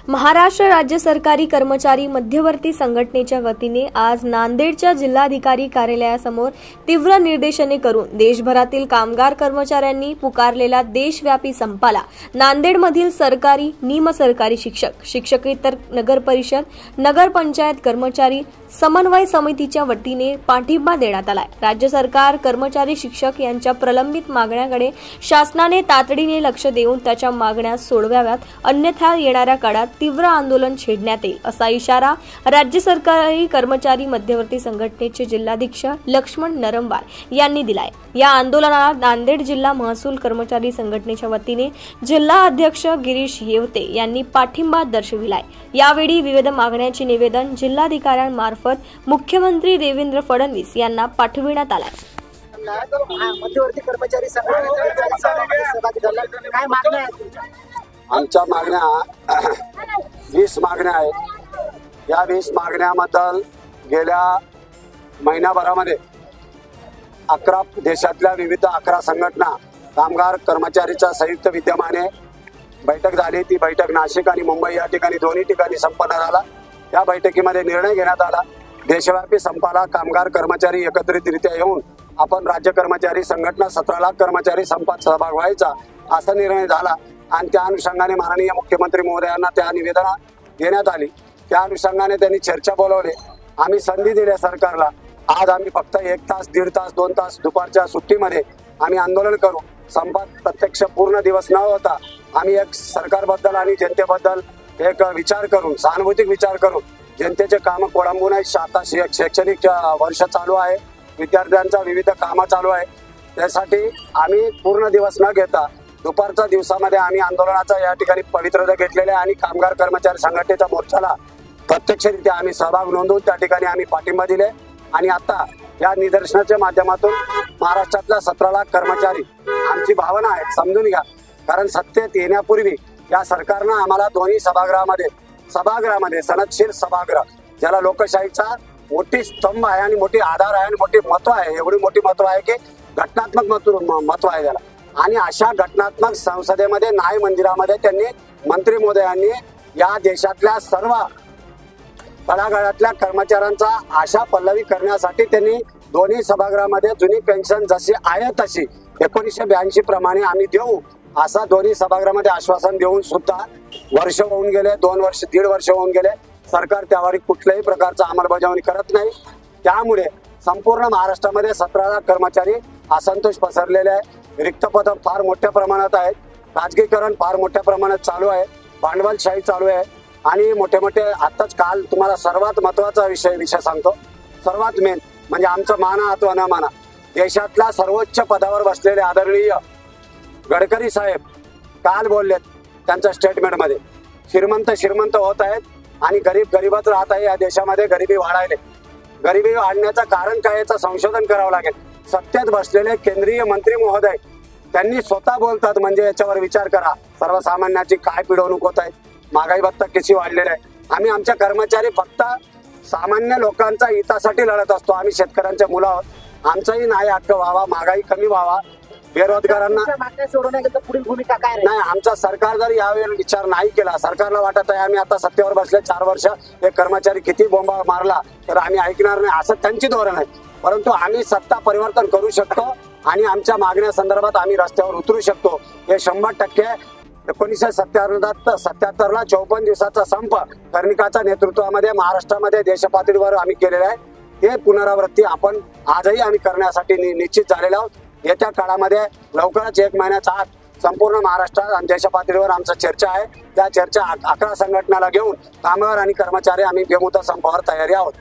महाराष्ट्र राज्य सरकारी कर्मचारी मध्यवर्ती संघटनेच्या वतीने आज नांदेडच्या जिल्हाधिकारी कार्यालयासमोर तीव्र निदर्शने करून देशभरातील कामगार कर्मचाऱ्यांनी पुकारलेल्या देशव्यापी संपाला नांदेडमधील सरकारी, निमसरकारी शिक्षक, शिक्षकेतर नगर परिषद, नगरपंचायत कर्मचारी समन्वय समितीच्या वतीने पाठिंबा देण्यात आला। राज्य सरकार, कर्मचारी, शिक्षक यांच्या प्रलंबित मागण्यांकडे शासनाने तातडीने लक्ष देऊन त्याच्या मागण्या सोडवाव्यात, अन्यथा येणाऱ्या काळात तीव्र आंदोलन छेडण्यात येईल असा इशारा राज्य सरकारी कर्मचारी मध्यवर्ती संघटनेचे जिल्हाध्यक्ष लक्ष्मण नरंवार यांनी दिलाय। या आंदोलनाला नांदेड जिल्हा महसूल कर्मचारी संघटनेच्या वतीने जिल्हा अध्यक्ष गिरीश येवते यांनी पाठिंबा दर्शविलाय। यावेळी विविध मागण्यांचे निवेदन जिल्हाधिकाऱ्यांमार्फत मुख्यमंत्री देवेंद्र फडणवीस यांना पाठविण्यात आले। मध्यवर्ती कर्मचारी काय मागण्या आहेत? आमच्या मागण्या 20 मागण्या आहेत। या 20 मागण्याबद्दल गेल्या महिनाभरामध्ये 11 देशातल्या विविध 11 संघटना कामगार कर्मचारीच्या संयुक्त विद्यमाने बैठक झाली। ती बैठक नाशिक आणि मुंबई या ठिकाणी दोन्ही ठिकाणी संपन्न झाला। त्या बैठकीमध्ये निर्णय घेण्यात आला, देशव्यापी संपाला कामगार कर्मचारी एकत्रितरित्या येऊन आपण राज्य कर्मचारी संघटना 17 लाख कर्मचारी संपात सहभाग व्हायचा असा निर्णय झाला आणि त्या अनुषंगाने माननीय मुख्यमंत्री महोदयांना त्या निवेदन देण्यात आली। त्या अनुषंगाने त्यांनी चर्चा बोलवली। आम्ही संधी दिल्या सरकारला। आज आम्ही फक्त 1 तास, 1.5 तास, 2 तास दुपारच्या सुट्टीमध्ये आम्ही आंदोलन करू। संपात प्रत्यक्ष पूर्ण दिवस न होता आम्ही एक सरकारबद्दल आणि जनतेबद्दल एक विचार करून, सहानुभूतिक विचार करून, जनतेचे काम कोळंबून आता शैक्षणिक वर्ष चालू आहे, विद्यार्थ्यांचा विविध कामं चालू आहे, त्यासाठी आम्ही पूर्ण दिवस न घेता दुपारच्या दिवसामध्ये आम्ही आंदोलनाचा या ठिकाणी पवित्रता घेतलेले आणि कामगार कर्मचारी संघटनेच्या मोर्चाला प्रत्यक्षरित्या आम्ही सहभाग नोंदवून त्या ठिकाणी आम्ही पाठिंबा दिले आणि आता या निदर्शनाच्या माध्यमातून महाराष्ट्रातल्या 17 लाख कर्मचारी आमची भावना आहे, समजून घ्या। कारण सत्तेत येण्यापूर्वी या सरकारनं आम्हाला दोन्ही सभागृहामध्ये सनदशीर सभागृह, ज्याला लोकशाहीचा मोठी स्तंभ आहे आणि मोठी आधार आहे आणि मोठी महत्व आहे, एवढी मोठी महत्व आहे की घटनात्मक महत्व आहे त्याला। आणि अशा घटनात्मक संसदेमध्ये, न्याय मंदिरामध्ये त्यांनी मंत्री महोदयांनी या देशातल्या सर्व तळागाळातल्या कर्मचाऱ्यांचा आशा पल्लवी करण्यासाठी त्यांनी दोन्ही सभागृहामध्ये जुनी पेन्शन जशी आहे तशी 1982 प्रमाणे आम्ही देऊ असा दोन्ही सभागृहामध्ये आश्वासन देऊन सुद्धा वर्ष होऊन गेले, 2 वर्ष, 1.5 वर्ष होऊन गेले, सरकार त्यावर कुठल्याही प्रकारचा अंमलबजावणी करत नाही। त्यामुळे संपूर्ण महाराष्ट्रामध्ये 17 लाख कर्मचारी असंतोष पसरलेले आहे। रिक्त पद फार मोठ्या प्रमाणात आहेत, खाजगीकरण फार मोठ्या प्रमाणात चालू आहे, भांडवलशाही चालू आहे आणि मोठे आताच काल तुम्हाला सर्वात महत्त्वाचा विषय सांगतो। सर्वात मेन म्हणजे आमचं माना अथवा न माना, देशातल्या सर्वोच्च पदावर बसलेले आदरणीय गडकरी साहेब काल बोललेत त्यांच्या स्टेटमेंटमध्ये, श्रीमंत होत आहेत आणि गरीबच राहत आहे। या देशामध्ये गरिबी वाढायले, गरिबी वाढण्याचं कारण काय याचं संशोधन करावं लागेल। सत्तेत बसलेले केंद्रीय मंत्री महोदय त्यांनी स्वतः बोलतात, म्हणजे याच्यावर विचार करा सर्वसामान्याची काय पिडवणूक होत आहे, महागाई भत्ता कशी वाढलेला आहे। आम्ही आमच्या कर्मचारी फक्त सामान्य लोकांच्या हितासाठी लढत असतो। आम्ही शेतकऱ्यांच्या मुलं आहोत, आमचाही न्याय हक्क व्हावा, महागाई कमी व्हावा, बेरोजगारांना पुढील भूमिका काय नाही। आमचा सरकार जर यावेळी विचार नाही केला, सरकारला वाटत आहे आम्ही आता सत्तेवर बसले 4 वर्ष, हे कर्मचारी किती बोंबा मारला तर आम्ही ऐकणार नाही, असं त्यांची धोरण आहे। परंतु आम्ही सत्ता परिवर्तन करू शकतो आणि आमच्या मागण्या संदर्भात आम्ही रस्त्यावर उतरू शकतो। हे 100% 1977ला 54 दिवसाचा संप कर्णिकाच्या नेतृत्वामध्ये महाराष्ट्रामध्ये देशपातळीवर आम्ही केलेला आहे। हे पुनरावृत्ती आपण आजही आम्ही करण्यासाठी निश्चित झालेलो आहोत। येत्या काळामध्ये लवकरच 1 महिन्याच्या आत संपूर्ण महाराष्ट्रात आणि देशपातळीवर आमची चर्चा आहे। त्या चर्चा 11 संघटनाला घेऊन कामगार आणि कर्मचारी आम्ही बेमुदत संपावर तयारी आहोत।